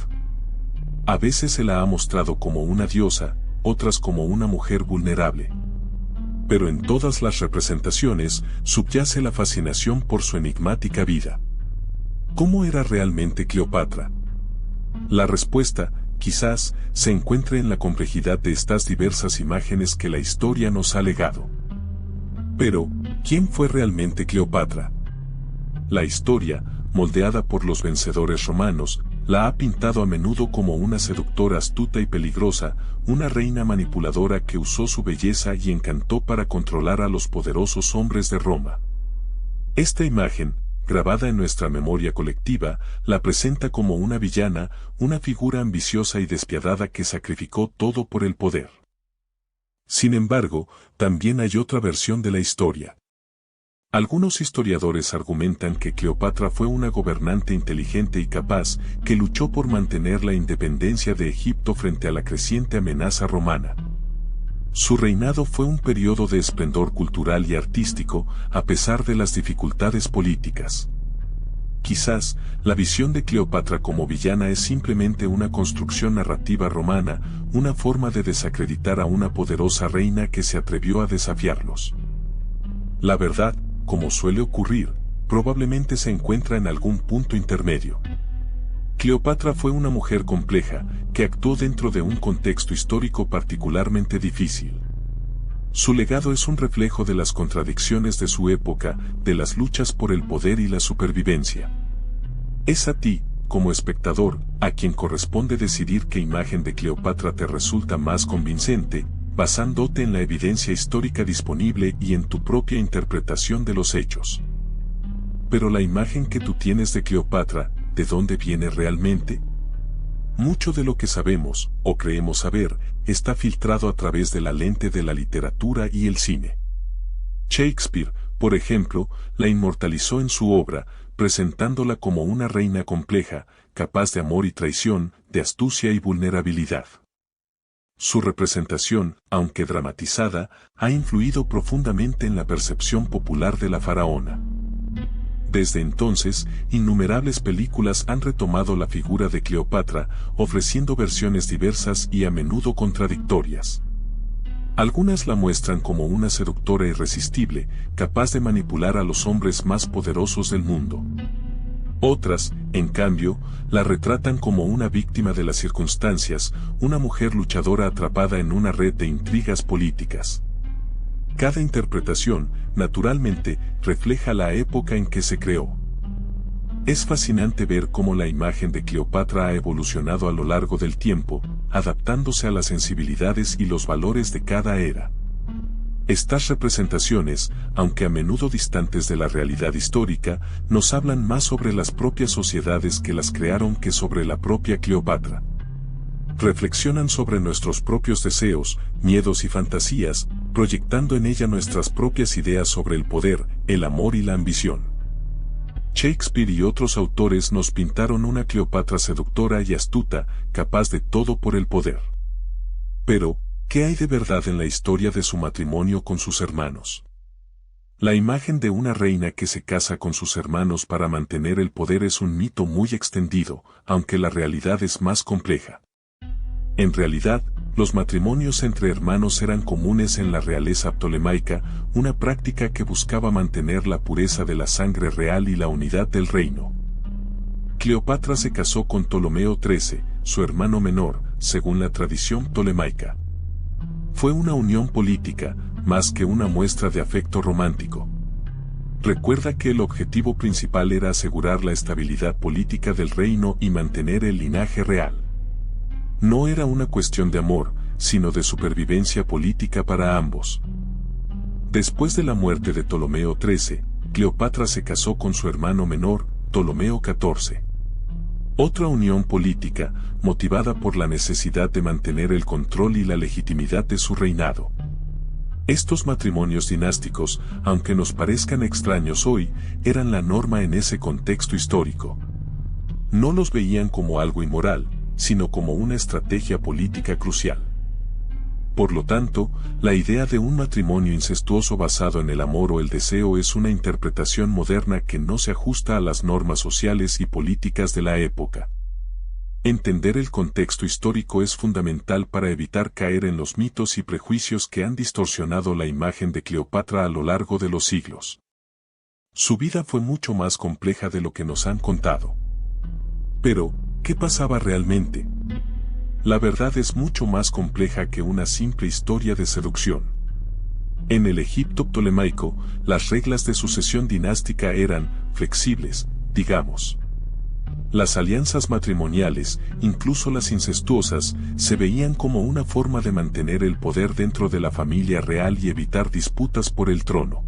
Speaker 1: A veces se la ha mostrado como una diosa, otras como una mujer vulnerable. Pero en todas las representaciones subyace la fascinación por su enigmática vida. ¿Cómo era realmente Cleopatra? La respuesta, quizás, se encuentre en la complejidad de estas diversas imágenes que la historia nos ha legado. Pero, ¿quién fue realmente Cleopatra? La historia, moldeada por los vencedores romanos, la ha pintado a menudo como una seductora astuta y peligrosa, una reina manipuladora que usó su belleza y encantó para controlar a los poderosos hombres de Roma. Esta imagen, grabada en nuestra memoria colectiva, la presenta como una villana, una figura ambiciosa y despiadada que sacrificó todo por el poder. Sin embargo, también hay otra versión de la historia. Algunos historiadores argumentan que Cleopatra fue una gobernante inteligente y capaz, que luchó por mantener la independencia de Egipto frente a la creciente amenaza romana. Su reinado fue un periodo de esplendor cultural y artístico, a pesar de las dificultades políticas. Quizás, la visión de Cleopatra como villana es simplemente una construcción narrativa romana, una forma de desacreditar a una poderosa reina que se atrevió a desafiarlos. La verdad, como suele ocurrir, probablemente se encuentra en algún punto intermedio. Cleopatra fue una mujer compleja, que actuó dentro de un contexto histórico particularmente difícil. Su legado es un reflejo de las contradicciones de su época, de las luchas por el poder y la supervivencia. Es a ti, como espectador, a quien corresponde decidir qué imagen de Cleopatra te resulta más convincente, basándote en la evidencia histórica disponible y en tu propia interpretación de los hechos. Pero la imagen que tú tienes de Cleopatra, ¿de dónde viene realmente? Mucho de lo que sabemos, o creemos saber, está filtrado a través de la lente de la literatura y el cine. Shakespeare, por ejemplo, la inmortalizó en su obra, presentándola como una reina compleja, capaz de amor y traición, de astucia y vulnerabilidad. Su representación, aunque dramatizada, ha influido profundamente en la percepción popular de la faraona. Desde entonces, innumerables películas han retomado la figura de Cleopatra, ofreciendo versiones diversas y a menudo contradictorias. Algunas la muestran como una seductora irresistible, capaz de manipular a los hombres más poderosos del mundo. Otras, en cambio, la retratan como una víctima de las circunstancias, una mujer luchadora atrapada en una red de intrigas políticas. Cada interpretación, naturalmente, refleja la época en que se creó. Es fascinante ver cómo la imagen de Cleopatra ha evolucionado a lo largo del tiempo, adaptándose a las sensibilidades y los valores de cada era. Estas representaciones, aunque a menudo distantes de la realidad histórica, nos hablan más sobre las propias sociedades que las crearon que sobre la propia Cleopatra. Reflexionan sobre nuestros propios deseos, miedos y fantasías, proyectando en ella nuestras propias ideas sobre el poder, el amor y la ambición. Shakespeare y otros autores nos pintaron una Cleopatra seductora y astuta, capaz de todo por el poder. Pero, ¿qué hay de verdad en la historia de su matrimonio con sus hermanos? La imagen de una reina que se casa con sus hermanos para mantener el poder es un mito muy extendido, aunque la realidad es más compleja. En realidad, los matrimonios entre hermanos eran comunes en la realeza ptolemaica, una práctica que buscaba mantener la pureza de la sangre real y la unidad del reino. Cleopatra se casó con Ptolomeo XIII, su hermano menor, según la tradición ptolemaica. Fue una unión política, más que una muestra de afecto romántico. Recuerda que el objetivo principal era asegurar la estabilidad política del reino y mantener el linaje real. No era una cuestión de amor, sino de supervivencia política para ambos. Después de la muerte de Ptolomeo XIII, Cleopatra se casó con su hermano menor, Ptolomeo XIV. Otra unión política, motivada por la necesidad de mantener el control y la legitimidad de su reinado. Estos matrimonios dinásticos, aunque nos parezcan extraños hoy, eran la norma en ese contexto histórico. No los veían como algo inmoral, sino como una estrategia política crucial. Por lo tanto, la idea de un matrimonio incestuoso basado en el amor o el deseo es una interpretación moderna que no se ajusta a las normas sociales y políticas de la época. Entender el contexto histórico es fundamental para evitar caer en los mitos y prejuicios que han distorsionado la imagen de Cleopatra a lo largo de los siglos. Su vida fue mucho más compleja de lo que nos han contado. Pero, ¿qué pasaba realmente? La verdad es mucho más compleja que una simple historia de seducción. En el Egipto ptolemaico, las reglas de sucesión dinástica eran flexibles, digamos. Las alianzas matrimoniales, incluso las incestuosas, se veían como una forma de mantener el poder dentro de la familia real y evitar disputas por el trono.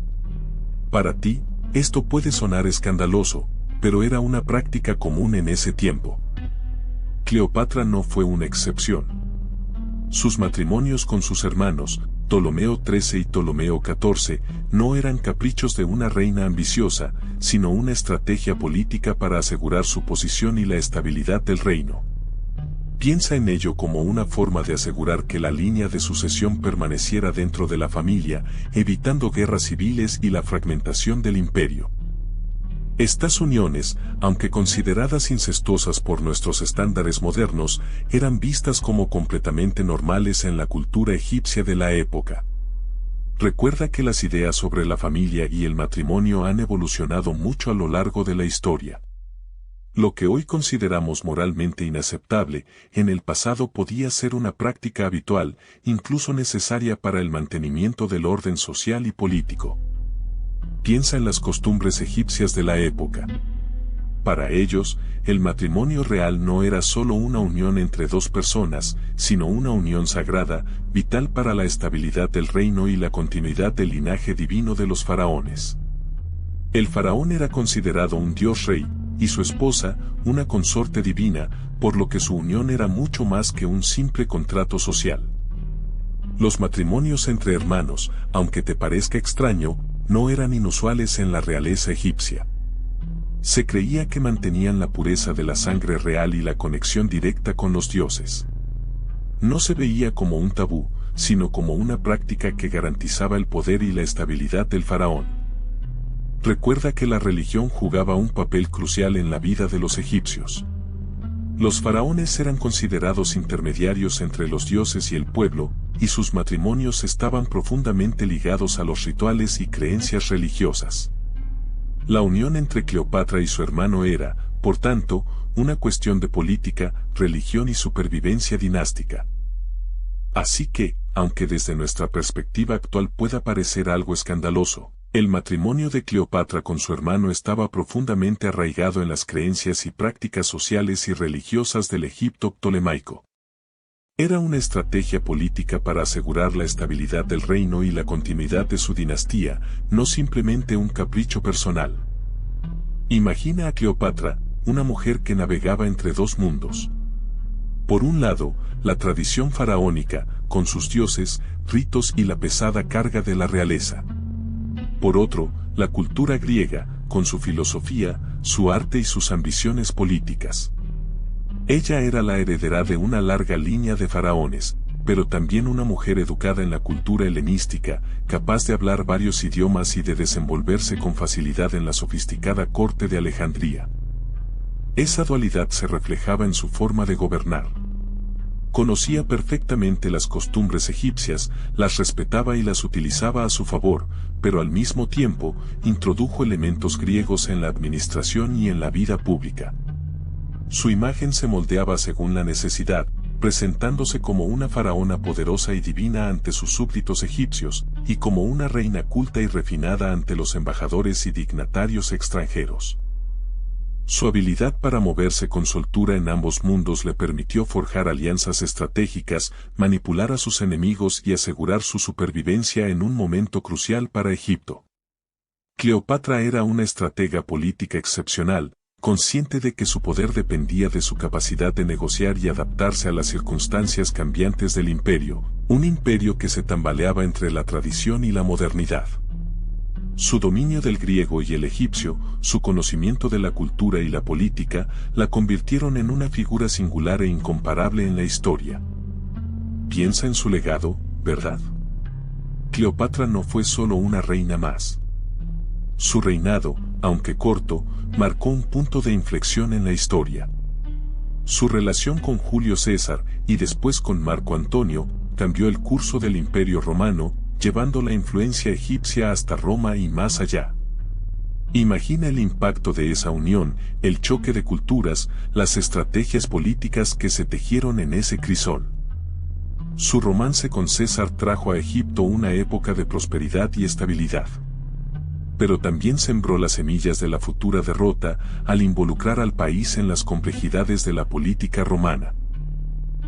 Speaker 1: Para ti, esto puede sonar escandaloso, pero era una práctica común en ese tiempo. Cleopatra no fue una excepción. Sus matrimonios con sus hermanos, Ptolomeo XIII y Ptolomeo XIV, no eran caprichos de una reina ambiciosa, sino una estrategia política para asegurar su posición y la estabilidad del reino. Piensa en ello como una forma de asegurar que la línea de sucesión permaneciera dentro de la familia, evitando guerras civiles y la fragmentación del imperio. Estas uniones, aunque consideradas incestuosas por nuestros estándares modernos, eran vistas como completamente normales en la cultura egipcia de la época. Recuerda que las ideas sobre la familia y el matrimonio han evolucionado mucho a lo largo de la historia. Lo que hoy consideramos moralmente inaceptable, en el pasado podía ser una práctica habitual, incluso necesaria para el mantenimiento del orden social y político. Piensa en las costumbres egipcias de la época. Para ellos, el matrimonio real no era solo una unión entre dos personas, sino una unión sagrada, vital para la estabilidad del reino y la continuidad del linaje divino de los faraones. El faraón era considerado un dios rey, y su esposa, una consorte divina, por lo que su unión era mucho más que un simple contrato social. Los matrimonios entre hermanos, aunque te parezca extraño, no eran inusuales en la realeza egipcia. Se creía que mantenían la pureza de la sangre real y la conexión directa con los dioses. No se veía como un tabú, sino como una práctica que garantizaba el poder y la estabilidad del faraón. Recuerda que la religión jugaba un papel crucial en la vida de los egipcios. Los faraones eran considerados intermediarios entre los dioses y el pueblo, y sus matrimonios estaban profundamente ligados a los rituales y creencias religiosas. La unión entre Cleopatra y su hermano era, por tanto, una cuestión de política, religión y supervivencia dinástica. Así que, aunque desde nuestra perspectiva actual pueda parecer algo escandaloso, El matrimonio de Cleopatra con su hermano estaba profundamente arraigado en las creencias y prácticas sociales y religiosas del Egipto ptolemaico. Era una estrategia política para asegurar la estabilidad del reino y la continuidad de su dinastía, no simplemente un capricho personal. Imagina a Cleopatra, una mujer que navegaba entre dos mundos. Por un lado, la tradición faraónica, con sus dioses, ritos y la pesada carga de la realeza. Por otro, la cultura griega, con su filosofía, su arte y sus ambiciones políticas. Ella era la heredera de una larga línea de faraones, pero también una mujer educada en la cultura helenística, capaz de hablar varios idiomas y de desenvolverse con facilidad en la sofisticada corte de Alejandría. Esa dualidad se reflejaba en su forma de gobernar. Conocía perfectamente las costumbres egipcias, las respetaba y las utilizaba a su favor, pero al mismo tiempo, introdujo elementos griegos en la administración y en la vida pública. Su imagen se moldeaba según la necesidad, presentándose como una faraona poderosa y divina ante sus súbditos egipcios, y como una reina culta y refinada ante los embajadores y dignatarios extranjeros. Su habilidad para moverse con soltura en ambos mundos le permitió forjar alianzas estratégicas, manipular a sus enemigos y asegurar su supervivencia en un momento crucial para Egipto. Cleopatra era una estratega política excepcional, consciente de que su poder dependía de su capacidad de negociar y adaptarse a las circunstancias cambiantes del imperio, un imperio que se tambaleaba entre la tradición y la modernidad. Su dominio del griego y el egipcio, su conocimiento de la cultura y la política, la convirtieron en una figura singular e incomparable en la historia. Piensa en su legado, ¿verdad? Cleopatra no fue solo una reina más. Su reinado, aunque corto, marcó un punto de inflexión en la historia. Su relación con Julio César, y después con Marco Antonio, cambió el curso del Imperio Romano, llevando la influencia egipcia hasta Roma y más allá. Imagina el impacto de esa unión, el choque de culturas, las estrategias políticas que se tejieron en ese crisol. Su romance con César trajo a Egipto una época de prosperidad y estabilidad. Pero también sembró las semillas de la futura derrota al involucrar al país en las complejidades de la política romana.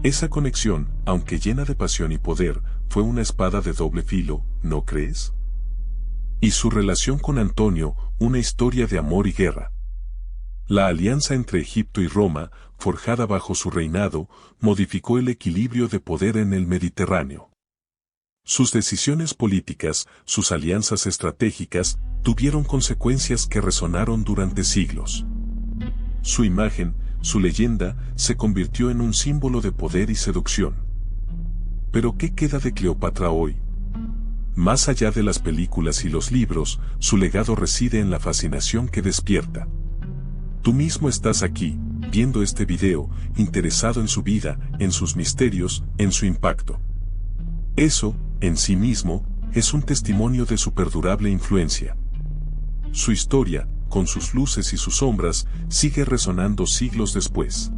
Speaker 1: Esa conexión, aunque llena de pasión y poder, fue una espada de doble filo, ¿no crees? Y su relación con Antonio, una historia de amor y guerra. La alianza entre Egipto y Roma, forjada bajo su reinado, modificó el equilibrio de poder en el Mediterráneo. Sus decisiones políticas, sus alianzas estratégicas, tuvieron consecuencias que resonaron durante siglos. Su imagen, su leyenda, se convirtió en un símbolo de poder y seducción. Pero ¿qué queda de Cleopatra hoy? Más allá de las películas y los libros, su legado reside en la fascinación que despierta. Tú mismo estás aquí, viendo este video, interesado en su vida, en sus misterios, en su impacto. Eso, en sí mismo, es un testimonio de su perdurable influencia. Su historia, con sus luces y sus sombras, sigue resonando siglos después.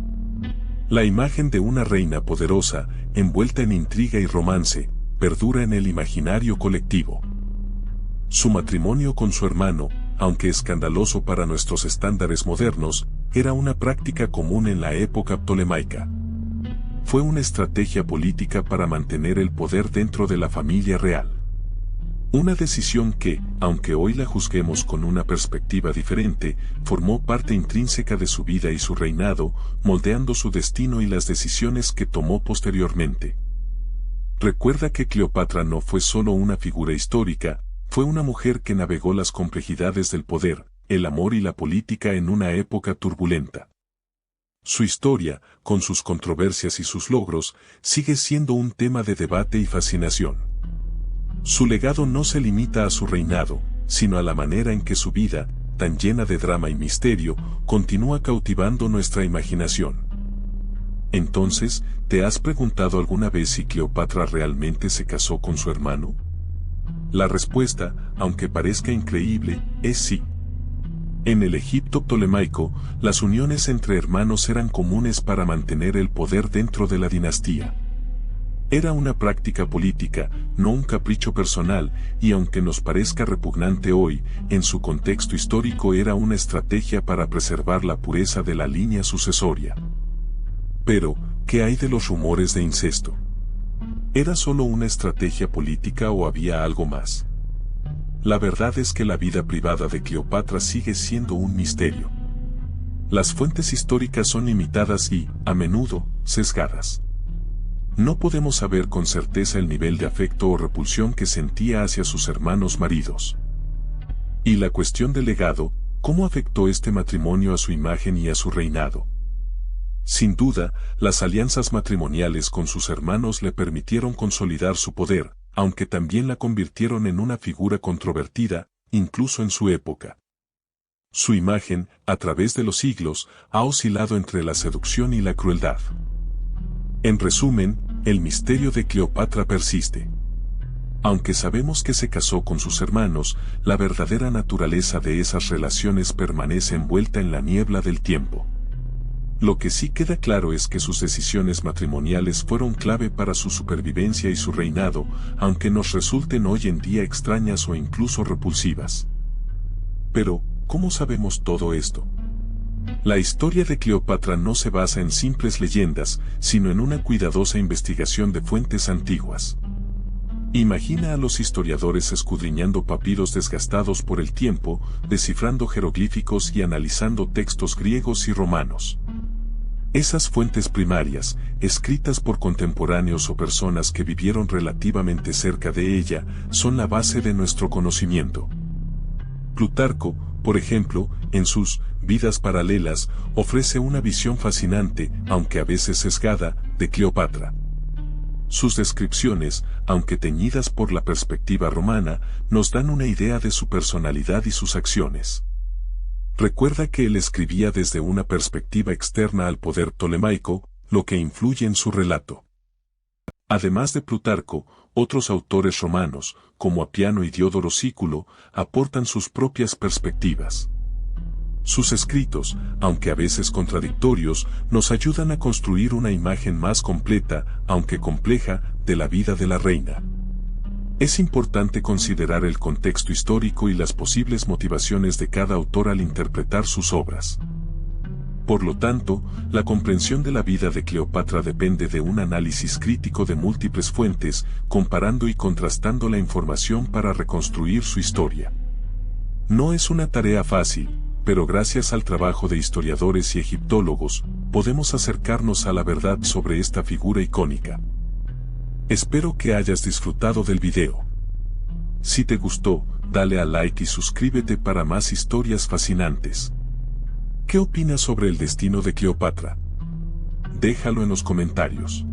Speaker 1: La imagen de una reina poderosa, envuelta en intriga y romance, perdura en el imaginario colectivo. Su matrimonio con su hermano, aunque escandaloso para nuestros estándares modernos, era una práctica común en la época ptolemaica. Fue una estrategia política para mantener el poder dentro de la familia real. Una decisión que, aunque hoy la juzguemos con una perspectiva diferente, formó parte intrínseca de su vida y su reinado, moldeando su destino y las decisiones que tomó posteriormente. Recuerda que Cleopatra no fue solo una figura histórica, fue una mujer que navegó las complejidades del poder, el amor y la política en una época turbulenta. Su historia, con sus controversias y sus logros, sigue siendo un tema de debate y fascinación. Su legado no se limita a su reinado, sino a la manera en que su vida, tan llena de drama y misterio, continúa cautivando nuestra imaginación. Entonces, ¿te has preguntado alguna vez si Cleopatra realmente se casó con su hermano? La respuesta, aunque parezca increíble, es sí. En el Egipto ptolemaico, las uniones entre hermanos eran comunes para mantener el poder dentro de la dinastía. Era una práctica política, no un capricho personal, y aunque nos parezca repugnante hoy, en su contexto histórico era una estrategia para preservar la pureza de la línea sucesoria. Pero, ¿qué hay de los rumores de incesto? ¿Era solo una estrategia política o había algo más? La verdad es que la vida privada de Cleopatra sigue siendo un misterio. Las fuentes históricas son limitadas y, a menudo, sesgadas. No podemos saber con certeza el nivel de afecto o repulsión que sentía hacia sus hermanos maridos. Y la cuestión del legado, ¿cómo afectó este matrimonio a su imagen y a su reinado? Sin duda, las alianzas matrimoniales con sus hermanos le permitieron consolidar su poder, aunque también la convirtieron en una figura controvertida, incluso en su época. Su imagen, a través de los siglos, ha oscilado entre la seducción y la crueldad. En resumen, el misterio de Cleopatra persiste. Aunque sabemos que se casó con sus hermanos, la verdadera naturaleza de esas relaciones permanece envuelta en la niebla del tiempo. Lo que sí queda claro es que sus decisiones matrimoniales fueron clave para su supervivencia y su reinado, aunque nos resulten hoy en día extrañas o incluso repulsivas. Pero, ¿cómo sabemos todo esto? La historia de Cleopatra no se basa en simples leyendas, sino en una cuidadosa investigación de fuentes antiguas. Imagina a los historiadores escudriñando papiros desgastados por el tiempo, descifrando jeroglíficos y analizando textos griegos y romanos. Esas fuentes primarias, escritas por contemporáneos o personas que vivieron relativamente cerca de ella, son la base de nuestro conocimiento. Plutarco, por ejemplo, en sus Vidas paralelas, ofrece una visión fascinante, aunque a veces sesgada, de Cleopatra. Sus descripciones, aunque teñidas por la perspectiva romana, nos dan una idea de su personalidad y sus acciones. Recuerda que él escribía desde una perspectiva externa al poder ptolemaico, lo que influye en su relato. Además de Plutarco, otros autores romanos, como Apiano y Diodoro Sículo, aportan sus propias perspectivas. Sus escritos, aunque a veces contradictorios, nos ayudan a construir una imagen más completa, aunque compleja, de la vida de la reina. Es importante considerar el contexto histórico y las posibles motivaciones de cada autor al interpretar sus obras. Por lo tanto, la comprensión de la vida de Cleopatra depende de un análisis crítico de múltiples fuentes, comparando y contrastando la información para reconstruir su historia. No es una tarea fácil, pero gracias al trabajo de historiadores y egiptólogos, podemos acercarnos a la verdad sobre esta figura icónica. Espero que hayas disfrutado del video. Si te gustó, dale a like y suscríbete para más historias fascinantes. ¿Qué opinas sobre el destino de Cleopatra? Déjalo en los comentarios.